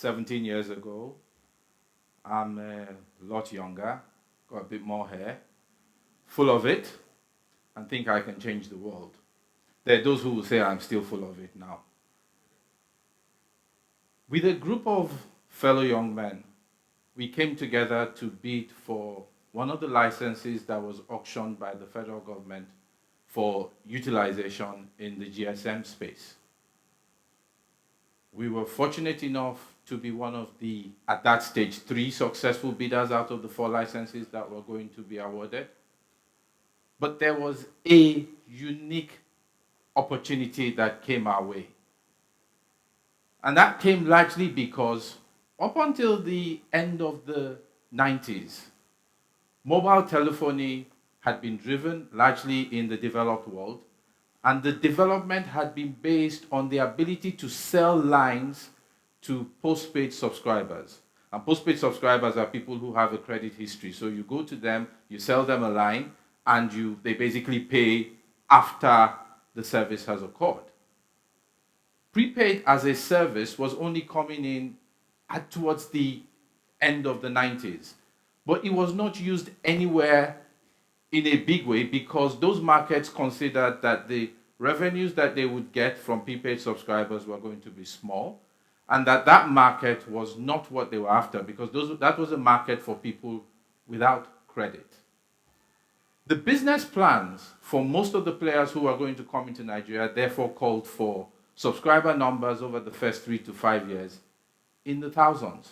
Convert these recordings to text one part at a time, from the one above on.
17 years ago. I'm a lot younger, got a bit more hair, full of it, and think I can change the world. There are those who will say I'm still full of it now. With a group of fellow young men, we came together to bid for one of the licenses that was auctioned by the federal government for utilization in the GSM space. We were fortunate enough to be one of the, at that stage, 3 successful bidders out of the 4 licenses that were going to be awarded. But there was a unique opportunity that came our way. And that came largely because up until the end of the 90s, mobile telephony had been driven largely in the developed world, and the development had been based on the ability to sell lines to postpaid subscribers. And postpaid subscribers are people who have a credit history. So you go to them, you sell them a line, and they basically pay after the service has occurred. Prepaid as a service was only coming in towards the end of the 90s. But it was not used anywhere in a big way because those markets considered that the revenues that they would get from prepaid subscribers were going to be small, and that market was not what they were after because that was a market for people without credit. The business plans for most of the players who are going to come into Nigeria therefore called for subscriber numbers over the first 3 to 5 years in the thousands.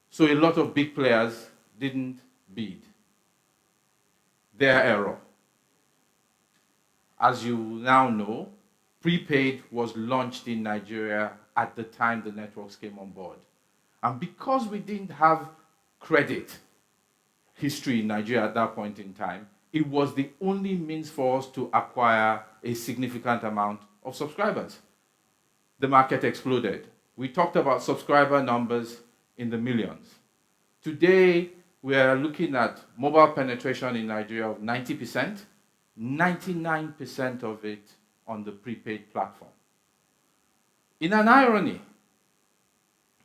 So a lot of big players didn't bid. Their error. As you now know, prepaid was launched in Nigeria at the time the networks came on board. And because we didn't have credit history in Nigeria at that point in time, it was the only means for us to acquire a significant amount of subscribers. The market exploded. We talked about subscriber numbers in the millions. Today, we are looking at mobile penetration in Nigeria of 90%, 99% of it on the prepaid platform. In an irony,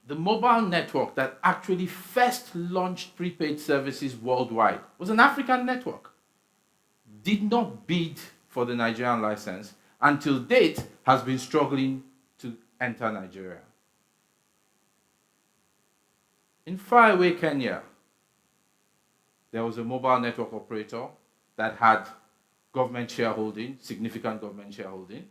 the mobile network that actually first launched prepaid services worldwide was an African network. Did not bid for the Nigerian license, and till date has been struggling to enter Nigeria. In faraway Kenya, there was a mobile network operator that had government shareholding, significant government shareholding.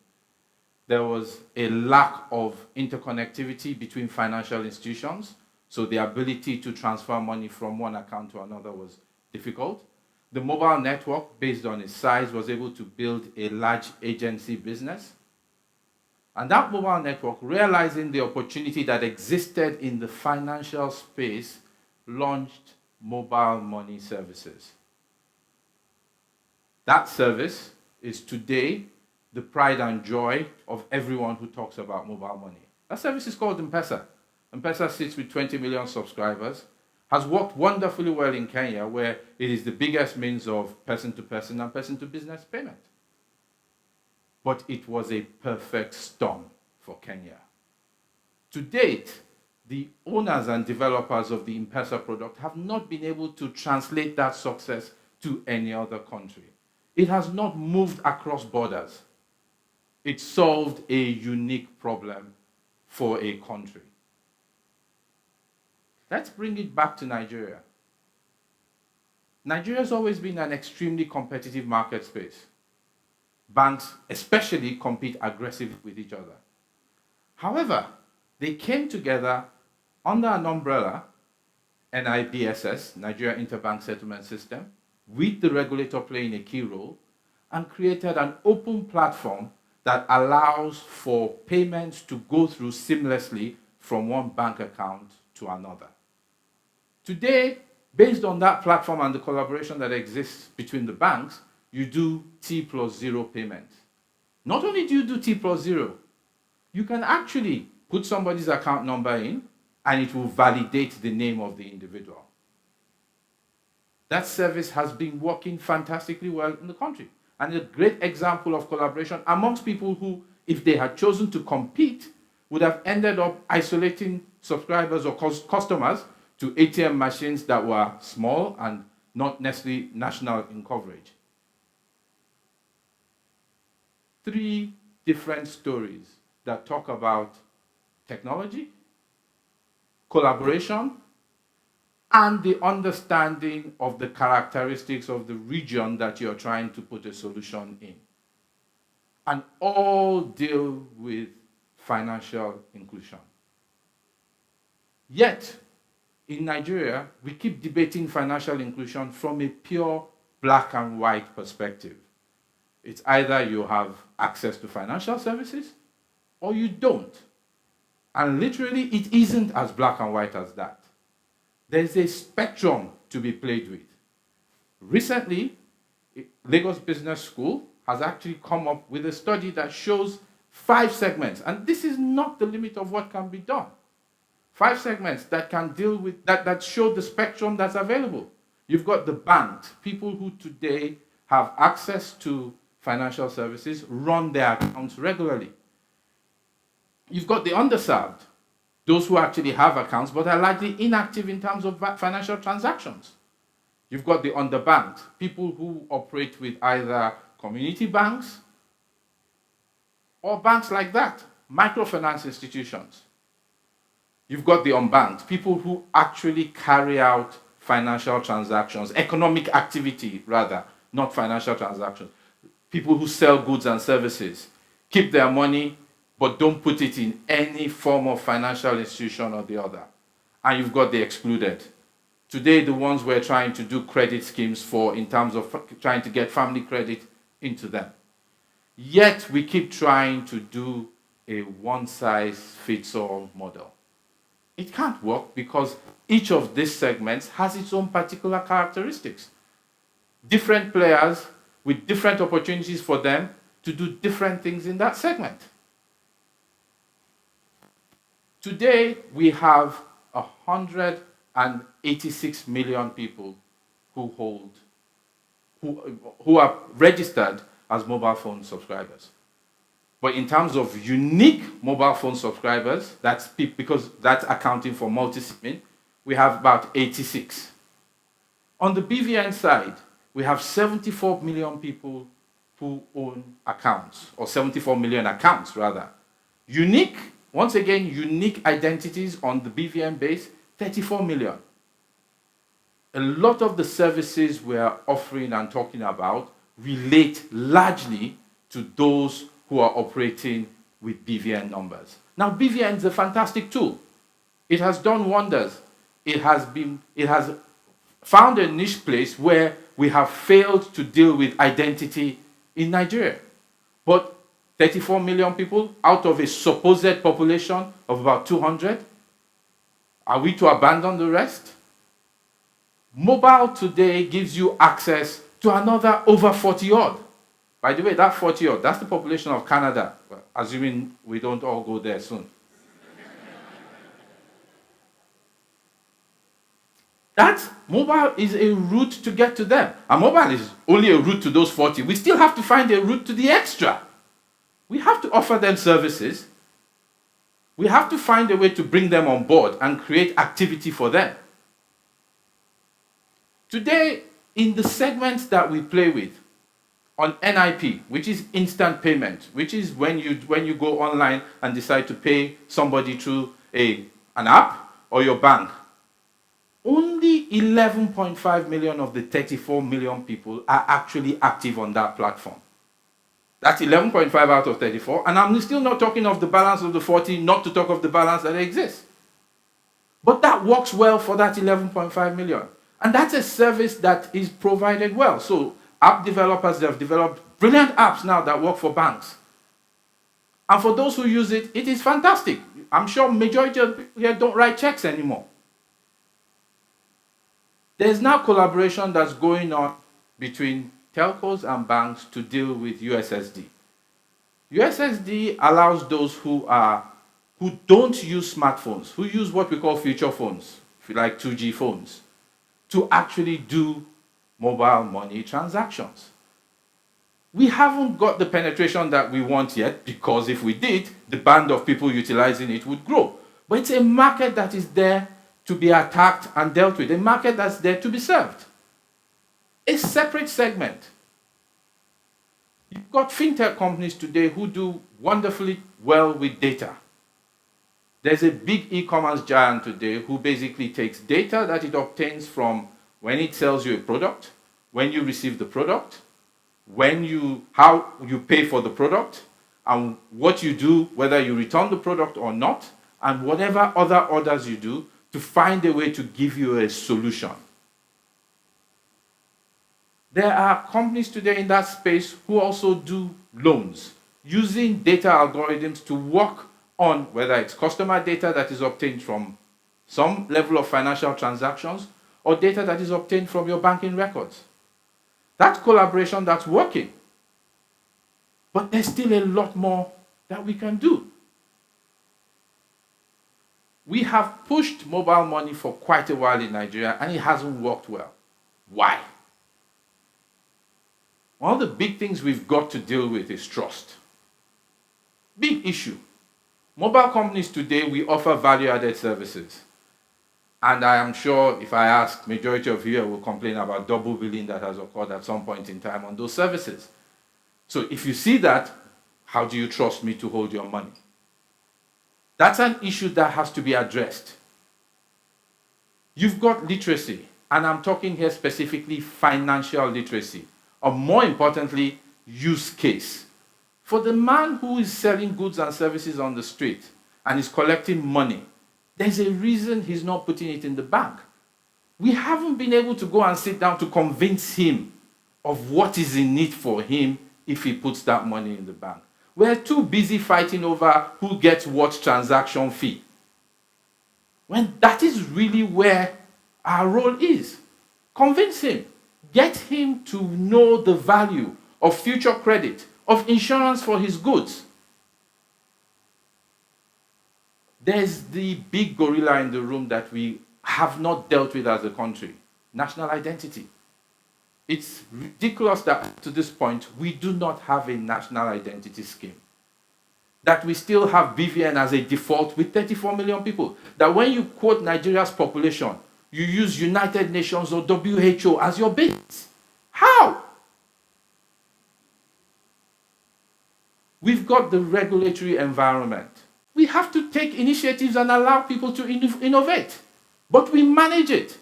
There was a lack of interconnectivity between financial institutions, so the ability to transfer money from one account to another was difficult. The mobile network, based on its size, was able to build a large agency business. And that mobile network, realizing the opportunity that existed in the financial space, launched mobile money services. That service is today the pride and joy of everyone who talks about mobile money. That service is called M-Pesa. M-Pesa sits with 20 million subscribers, has worked wonderfully well in Kenya, where it is the biggest means of person-to-person and person-to-business payment. But it was a perfect storm for Kenya. To date, the owners and developers of the M-Pesa product have not been able to translate that success to any other country. It has not moved across borders. It solved a unique problem for a country. Let's bring it back to Nigeria. Nigeria has always been an extremely competitive market space. Banks especially compete aggressively with each other. However, they came together under an umbrella, NIBSS, Nigeria Interbank Settlement System, with the regulator playing a key role, and created an open platform that allows for payments to go through seamlessly from one bank account to another. Today, based on that platform and the collaboration that exists between the banks, you do T+0 payments. Not only do you do T+0, you can actually put somebody's account number in and it will validate the name of the individual. That service has been working fantastically well in the country, and a great example of collaboration amongst people who, if they had chosen to compete, would have ended up isolating subscribers or customers to ATM machines that were small and not necessarily national in coverage. Three different stories that talk about technology, collaboration, and the understanding of the characteristics of the region that you're trying to put a solution in. And all deal with financial inclusion. Yet, in Nigeria, we keep debating financial inclusion from a pure black and white perspective. It's either you have access to financial services or you don't. And literally, it isn't as black and white as that. There's a spectrum to be played with. Recently, Lagos Business School has actually come up with a study that shows 5 segments, and this is not the limit of what can be done. 5 segments that can deal with, that show the spectrum that's available. You've got the banked, people who today have access to financial services, run their accounts regularly. You've got the underserved, those who actually have accounts but are largely inactive in terms of financial transactions. You've got the underbanked, people who operate with either community banks or banks like that, microfinance institutions. You've got the unbanked, people who actually carry out financial transactions, economic activity rather, not financial transactions. People who sell goods and services, keep their money but don't put it in any form of financial institution or the other. And you've got the excluded. Today, the ones we're trying to do credit schemes for in terms of trying to get family credit into them. Yet, we keep trying to do a one-size-fits-all model. It can't work because each of these segments has its own particular characteristics. Different players with different opportunities for them to do different things in that segment. Today, we have 186 million people who are registered as mobile phone subscribers. But in terms of unique mobile phone subscribers, because that's accounting for multi-SIMing, we have about 86. On the BVN side, we have 74 million people who own accounts, or 74 million accounts rather. Unique, once again, unique identities on the BVN base, 34 million. A lot of the services we are offering and talking about relate largely to those who are operating with BVN numbers. Now, BVN is a fantastic tool. It has done wonders. It has found a niche place where we have failed to deal with identity in Nigeria. But 34 million people out of a supposed population of about 200, are we to abandon the rest? Mobile today gives you access to another over 40 odd. By the way, that 40 odd, that's the population of Canada, well, assuming we don't all go there soon. That mobile is a route to get to them. And mobile is only a route to those 40. We still have to find a route to the extra. We have to offer them services. We have to find a way to bring them on board and create activity for them. Today, in the segments that we play with, on NIP, which is instant payment, which is when you go online and decide to pay somebody through an app or your bank, only 11.5 million of the 34 million people are actually active on that platform. That's 11.5 out of 34, and I'm still not talking of the balance of the 40, not to talk of the balance that exists. But that works well for that 11.5 million. And that's a service that is provided well. So app developers, they have developed brilliant apps now that work for banks. And for those who use it, it is fantastic. I'm sure majority of people here don't write checks anymore. There's now collaboration that's going on between telcos and banks to deal with USSD. USSD allows those who don't use smartphones, who use what we call feature phones, if you like 2G phones, to actually do mobile money transactions. We haven't got the penetration that we want yet, because if we did, the band of people utilizing it would grow. But it's a market that is there to be attacked and dealt with, a market that's there to be served. A separate segment. You've got fintech companies today who do wonderfully well with data. There's a big e-commerce giant today who basically takes data that it obtains from when it sells you a product, when you receive the product, how you pay for the product, and what you do, whether you return the product or not, and whatever other orders you do, to find a way to give you a solution. There are companies today in that space who also do loans, using data algorithms to work on whether it's customer data that is obtained from some level of financial transactions or data that is obtained from your banking records. That's collaboration that's working. But there's still a lot more that we can do. We have pushed mobile money for quite a while in Nigeria, and it hasn't worked well. Why? One of the big things we've got to deal with is trust. Big issue. Mobile companies today, we offer value-added services. And I am sure if I ask, majority of you will complain about double billing that has occurred at some point in time on those services. So if you see that, how do you trust me to hold your money? That's an issue that has to be addressed. You've got literacy, and I'm talking here specifically financial literacy, or more importantly, use case. For the man who is selling goods and services on the street and is collecting money, there's a reason he's not putting it in the bank. We haven't been able to go and sit down to convince him of what is in it for him if he puts that money in the bank. We're too busy fighting over who gets what transaction fee, when that is really where our role is. Convince him. Get him to know the value of future credit, of insurance for his goods. There's the big gorilla in the room that we have not dealt with as a country: national identity. It's ridiculous that to this point we do not have a national identity scheme. That we still have BVN as a default with 34 million people. That when you quote Nigeria's population, you use United Nations or WHO as your base. How? We've got the regulatory environment. We have to take initiatives and allow people to innovate. But we manage it.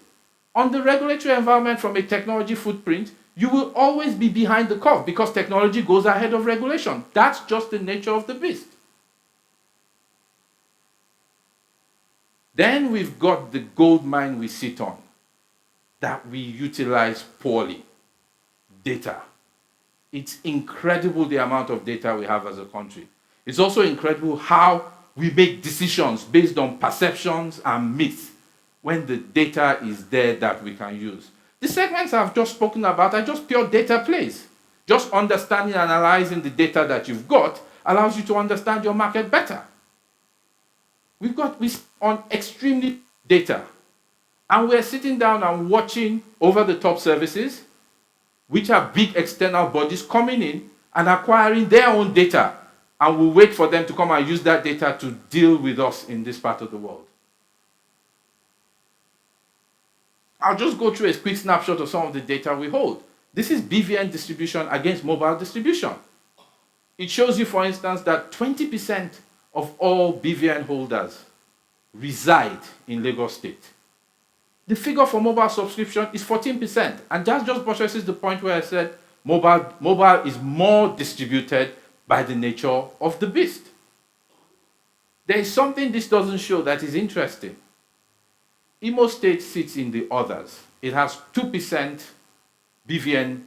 On the regulatory environment from a technology footprint, you will always be behind the curve because technology goes ahead of regulation. That's just the nature of the beast. Then we've got the gold mine we sit on that we utilize poorly: data. It's incredible the amount of data we have as a country. It's also incredible how we make decisions based on perceptions and myths when the data is there that we can use. The segments I've just spoken about are just pure data plays. Just understanding and analyzing the data that you've got allows you to understand your market better. We on extremely data, and we're sitting down and watching over-the-top services, which are big external bodies coming in and acquiring their own data, and we'll wait for them to come and use that data to deal with us in this part of the world. I'll just go through a quick snapshot of some of the data we hold. This is BVN distribution against mobile distribution. It shows you, for instance, that 20% of all BVN holders reside in Lagos State. The figure for mobile subscription is 14%, and that just buttresses the point where I said mobile is more distributed by the nature of the beast. There is something this doesn't show that is interesting. Imo State sits in the others. It has 2% BVN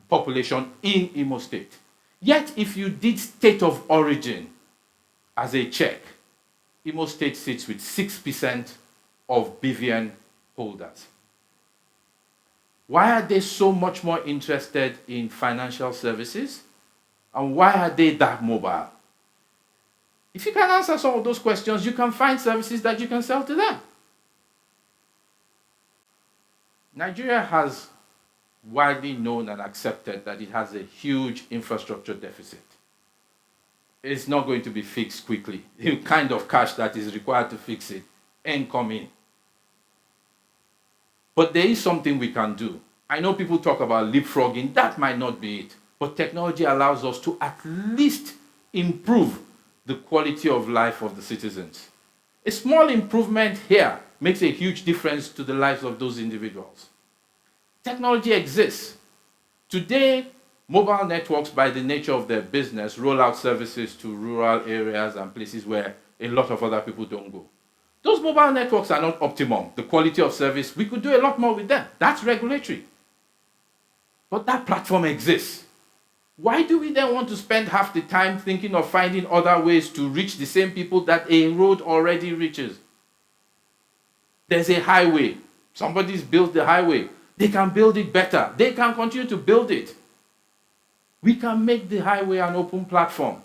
population in Imo State. Yet, if you did state of origin as a check, Imo State sits with 6% of BVN holders. Why are they so much more interested in financial services? And why are they that mobile? If you can answer some of those questions, you can find services that you can sell to them. Nigeria has widely known and accepted that it has a huge infrastructure deficit. It's not going to be fixed quickly. The kind of cash that is required to fix it ain't coming. But there is something we can do. I know people talk about leapfrogging. That might not be it. But technology allows us to at least improve the quality of life of the citizens. A small improvement here makes a huge difference to the lives of those individuals. Technology exists. Today, mobile networks, by the nature of their business, roll out services to rural areas and places where a lot of other people don't go. Those mobile networks are not optimum. The quality of service, we could do a lot more with them. That's regulatory. But that platform exists. Why do we then want to spend half the time thinking of finding other ways to reach the same people that a road already reaches? There's a highway. Somebody's built the highway. They can build it better. They can continue to build it. We can make the highway an open platform.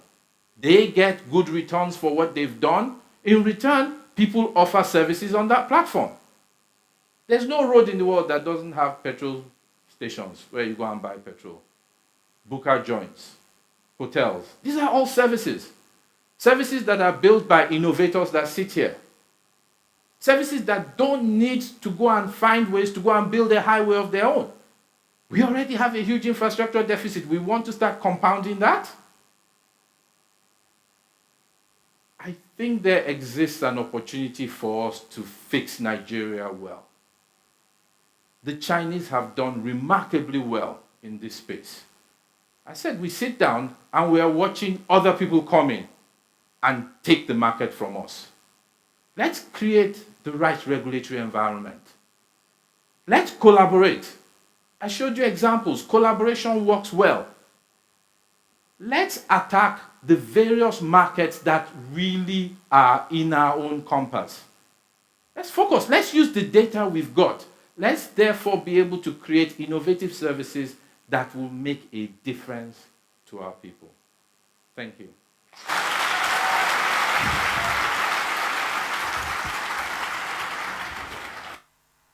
They get good returns for what they've done. In return, people offer services on that platform. There's no road in the world that doesn't have petrol stations where you go and buy petrol. Booker joints, hotels. These are all services. Services that are built by innovators that sit here. Services that don't need to go and find ways to go and build a highway of their own. We already have a huge infrastructure deficit. We want to start compounding that? I think there exists an opportunity for us to fix Nigeria well. The Chinese have done remarkably well in this space. I said we sit down and we are watching other people come in and take the market from us. Let's create the right regulatory environment. Let's collaborate. I showed you examples. Collaboration works well. Let's attack the various markets that really are in our own compass. Let's focus. Let's use the data we've got. Let's therefore be able to create innovative services that will make a difference to our people. Thank you.